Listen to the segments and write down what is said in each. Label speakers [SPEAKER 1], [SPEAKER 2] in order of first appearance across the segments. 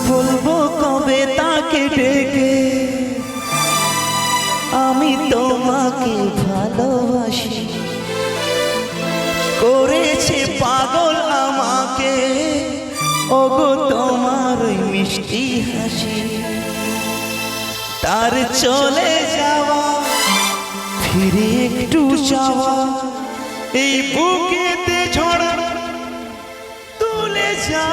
[SPEAKER 1] বলবো কবে তাকে ডেকে আমি তোমাকে ভালোবাসি, করেছে পাগল আমাকে ওগো তোমার ওই মিষ্টি হাসি। তার চলে যাওয়া ফিরে একটু যাওয়া এই বুকেতে ঝড় তুলে যা।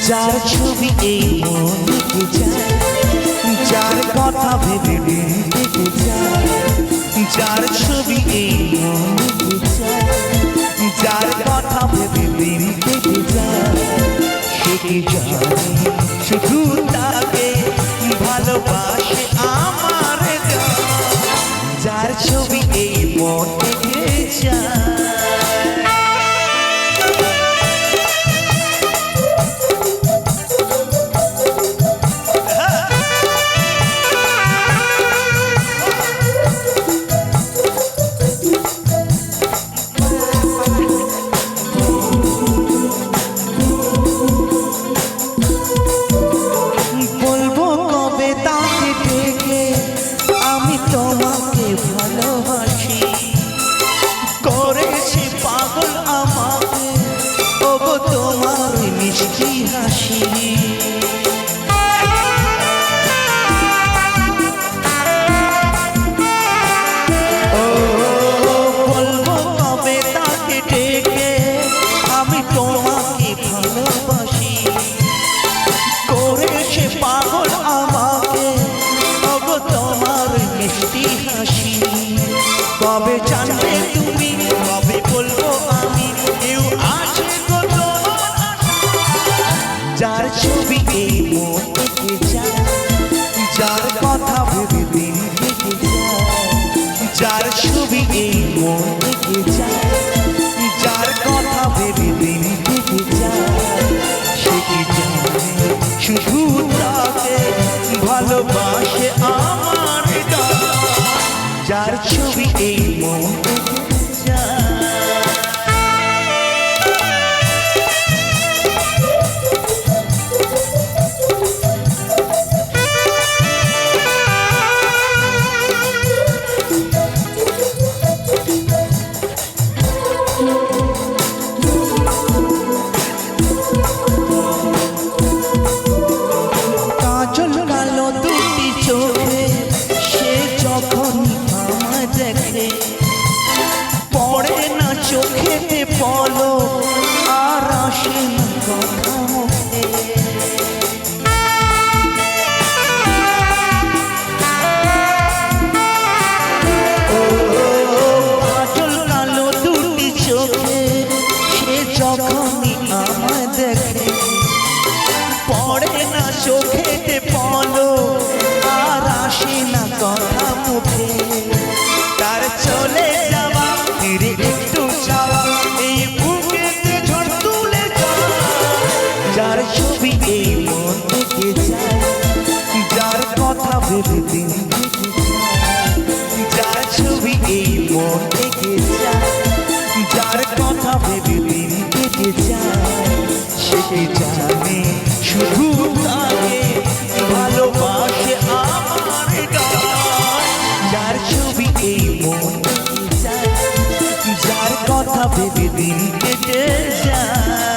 [SPEAKER 1] যার ছবি এই মন লিখে যায়, যার কথা ভেবে লিখে যায়, যার ছবি এই মন লিখে যায়, যার কথা ভেবে লিখে যায়, সে কি জানে শুধু তাকে ভালোবাসে আমার জান। যার ছবি এই মন লিখে যায়। তোমাকে ভালোবাসি, করেছি পাগল আমাকে ওগো তোমার মিষ্টি হাসি। ও বলবো কবে তাকে ডেকে আমি তোমাকে ভালোবাসি, করেছে পাগল আমাকে ওগো তোমার মিষ্টি হাসি। কবে জানবে তুমি, কবে বলবো আমি, কেউ আছে গো তোমার। যার ছবি এই মন থেকে যায়, যার কথা ভেবে দিন থেকে যায়, যার ছবি এই মন থেকে যায়, যার কথা ভেবে দিন থেকে যায়, সে কি জানে শুধু তাকে ভালোবাসে আমার জান। যার ছবি এই মন থেকে যায়। কাজল কালো দুটি চোখে সে যখনই আমায় দেখে, পড়ে না চোখেতে পলক আর আসে না কথা মুখে। কাজল কালো দুটি চোখে সে যখনই আমায় দেখে, পড়ে না চোখেতে পলক আর আসে না কথা মুখে। তার চলে যাওয়া ফিরে একটু যাওয়া এই বুকেতে ঝড় তুলে যাওয়া। যার ছবি এই মন থেকে যায়, যার কথা ভেবে দিন থেকে যায়, যার ছবি এই মন থেকে যায়, যার কথা ভেবে দিন থেকে যায়, সে কি জানে শুধু তাকে ভালোবাসে আমার জান। যার ছবি এই মন থেকে যায়, যার কথা ভেবে দিন কেটে যায়।